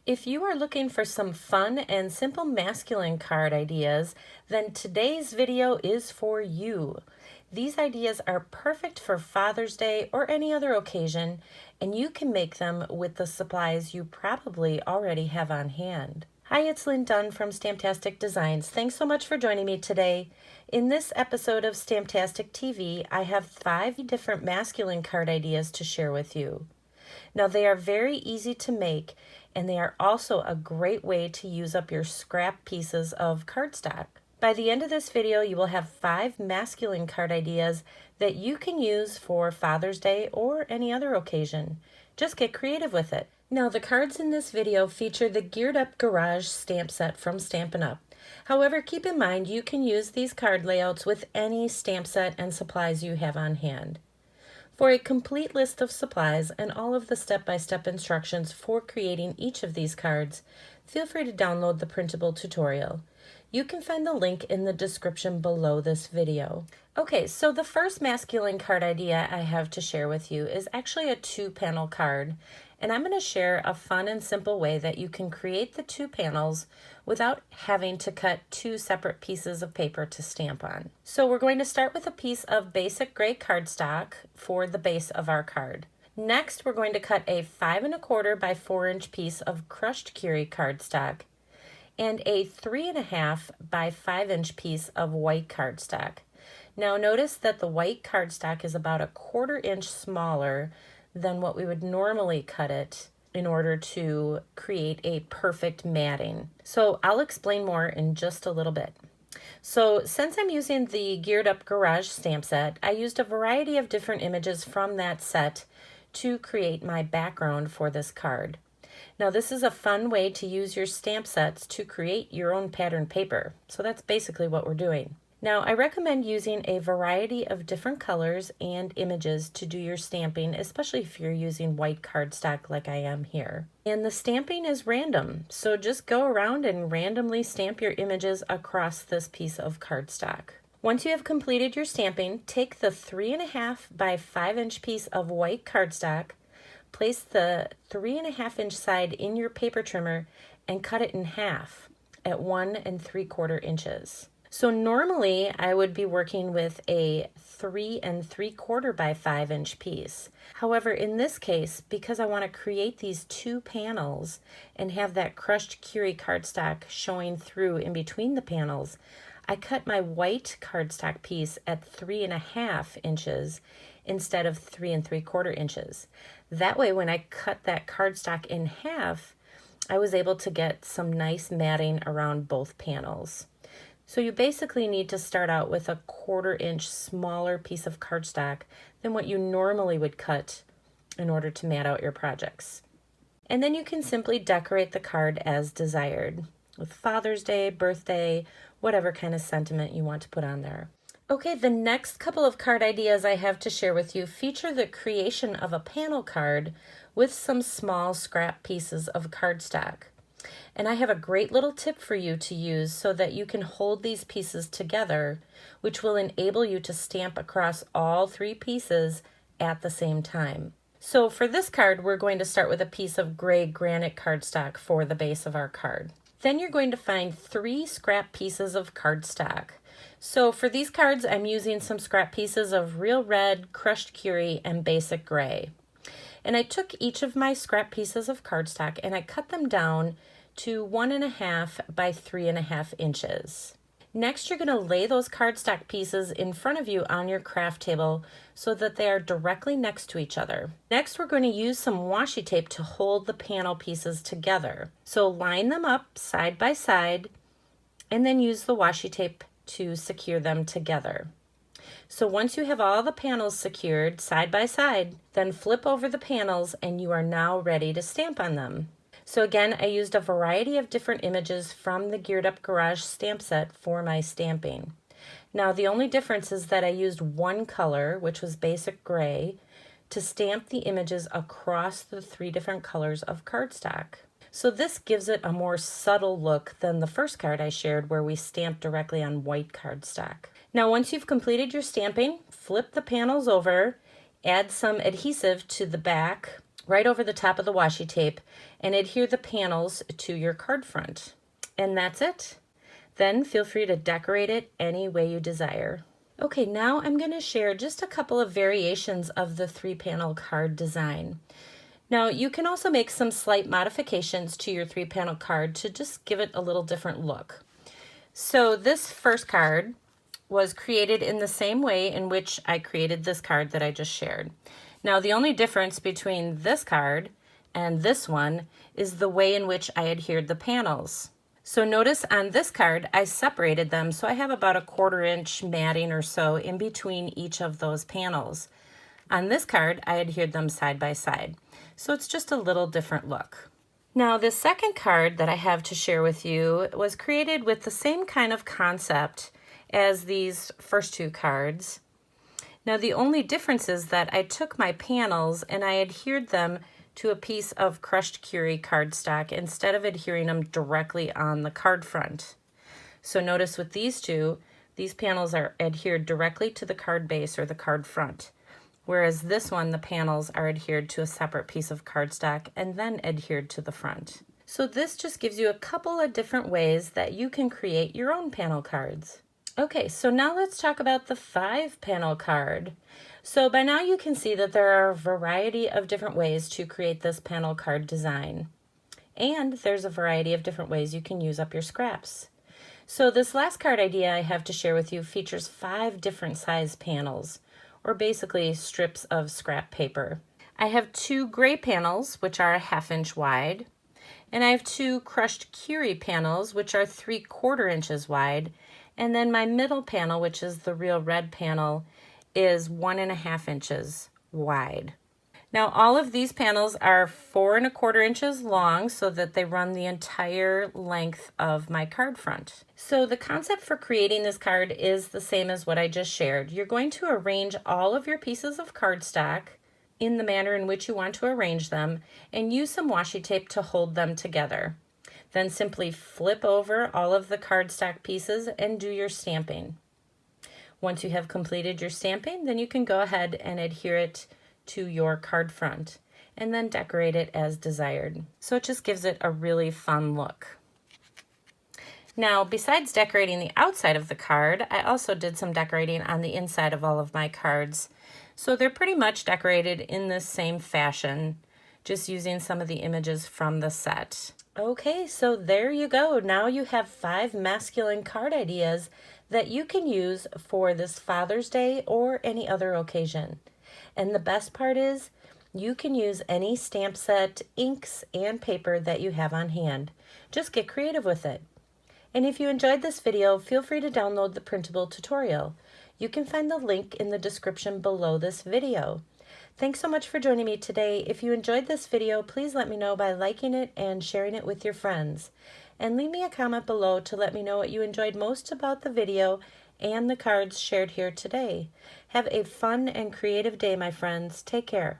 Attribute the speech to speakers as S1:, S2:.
S1: If you are looking for some fun and simple masculine card ideas, then today's video is for you. These ideas are perfect for Father's Day or any other occasion, and you can make them with the supplies you probably already have on hand. Hi, it's Lynn Dunn from Stamptastic Designs. Thanks so much for joining me today. In this episode of Stamptastic TV, I have 5 different masculine card ideas to share with you. Now, they are very easy to make, and they are also a great way to use up your scrap pieces of cardstock. By the end of this video, you will have 5 masculine card ideas that you can use for Father's Day or any other occasion. Just get creative with it. Now, the cards in this video feature the Geared Up Garage stamp set from Stampin' Up. However, keep in mind you can use these card layouts with any stamp set and supplies you have on hand. For a complete list of supplies and all of the step-by-step instructions for creating each of these cards, feel free to download the printable tutorial. You can find the link in the description below this video. Okay, so the first masculine card idea I have to share with you is actually a 2-panel card, and I'm going to share a fun and simple way that you can create the 2 panels without having to cut 2 separate pieces of paper to stamp on. So we're going to start with a piece of basic gray cardstock for the base of our card. Next, we're going to cut a 5 1/4 by 4 inch piece of crushed Curie cardstock and a 3 1/2 by 5 inch piece of white cardstock. Now notice that the white cardstock is about a 1/4 inch smaller than what we would normally cut it in order to create a perfect matting. So I'll explain more in just a little bit. So since I'm using the Geared Up Garage stamp set, I used a variety of different images from that set to create my background for this card. Now this is a fun way to use your stamp sets to create your own pattern paper. So that's basically what we're doing. Now, I recommend using a variety of different colors and images to do your stamping, especially if you're using white cardstock like I am here. And the stamping is random, so just go around and randomly stamp your images across this piece of cardstock. Once you have completed your stamping, take the 3 1/2 by 5 inch piece of white cardstock, place the 3 1/2 inch side in your paper trimmer, and cut it in half at 1 3/4 inches. So normally I would be working with a 3 3/4 by 5 inch piece. However, in this case, because I want to create these 2 panels and have that crushed Curie cardstock showing through in between the panels, I cut my white cardstock piece at 3 1/2 inches instead of 3 3/4 inches. That way, when I cut that cardstock in half, I was able to get some nice matting around both panels. So you basically need to start out with a 1/4 inch smaller piece of cardstock than what you normally would cut in order to mat out your projects. And then you can simply decorate the card as desired with Father's Day, birthday, whatever kind of sentiment you want to put on there. Okay, the next couple of card ideas I have to share with you feature the creation of a panel card with some small scrap pieces of cardstock. And I have a great little tip for you to use so that you can hold these pieces together, which will enable you to stamp across all 3 pieces at the same time. So for this card, we're going to start with a piece of gray granite cardstock for the base of our card. Then you're going to find 3 scrap pieces of cardstock. So for these cards, I'm using some scrap pieces of real red, crushed Curie, and basic gray. And I took each of my scrap pieces of cardstock and I cut them down to 1 1/2 by 3 1/2 inches. Next, you're going to lay those cardstock pieces in front of you on your craft table so that they are directly next to each other. Next, we're going to use some washi tape to hold the panel pieces together. So line them up side by side and then use the washi tape to secure them together. So once you have all the panels secured side by side, then flip over the panels and you are now ready to stamp on them. So again, I used a variety of different images from the Geared Up Garage stamp set for my stamping. Now the only difference is that I used 1 color, which was basic gray, to stamp the images across the 3 different colors of cardstock. So this gives it a more subtle look than the first card I shared where we stamped directly on white cardstock. Now once you've completed your stamping, flip the panels over, add some adhesive to the back right over the top of the washi tape and adhere the panels to your card front. And that's it. Then feel free to decorate it any way you desire. Okay, now I'm going to share just a couple of variations of the 3-panel card design. Now you can also make some slight modifications to your 3-panel card to just give it a little different look. So this first card was created in the same way in which I created this card that I just shared. Now the only difference between this card and this one is the way in which I adhered the panels. So notice on this card I separated them, so I have about a 1/4 inch matting or so in between each of those panels. On this card I adhered them side by side, so it's just a little different look. Now the second card that I have to share with you was created with the same kind of concept as these first 2 cards. Now the only difference is that I took my panels and I adhered them to a piece of crushed Curie cardstock instead of adhering them directly on the card front. So notice with these 2, these panels are adhered directly to the card base or the card front, whereas this one, the panels are adhered to a separate piece of cardstock and then adhered to the front. So this just gives you a couple of different ways that you can create your own panel cards. Okay, so now let's talk about the 5-panel card. So by now you can see that there are a variety of different ways to create this panel card design. And there's a variety of different ways you can use up your scraps. So this last card idea I have to share with you features 5 different size panels, or basically strips of scrap paper. I have 2 gray panels, which are a 1/2 inch wide, and I have 2 crushed Curie panels, which are 3/4 inches wide, and then my middle panel, which is the real red panel, is 1.5 inches wide. Now all of these panels are 4.25 inches long so that they run the entire length of my card front. So the concept for creating this card is the same as what I just shared. You're going to arrange all of your pieces of cardstock in the manner in which you want to arrange them and use some washi tape to hold them together. Then simply flip over all of the cardstock pieces and do your stamping. Once you have completed your stamping, then you can go ahead and adhere it to your card front and then decorate it as desired. So it just gives it a really fun look. Now, besides decorating the outside of the card, I also did some decorating on the inside of all of my cards. So they're pretty much decorated in the same fashion, just using some of the images from the set. Okay, so there you go. Now you have 5 masculine card ideas that you can use for this Father's Day or any other occasion. And the best part is you can use any stamp set, inks, and paper that you have on hand. Just get creative with it. And if you enjoyed this video, feel free to download the printable tutorial. You can find the link in the description below this video. Thanks so much for joining me today. If you enjoyed this video, please let me know by liking it and sharing it with your friends. And leave me a comment below to let me know what you enjoyed most about the video and the cards shared here today. Have a fun and creative day, my friends. Take care.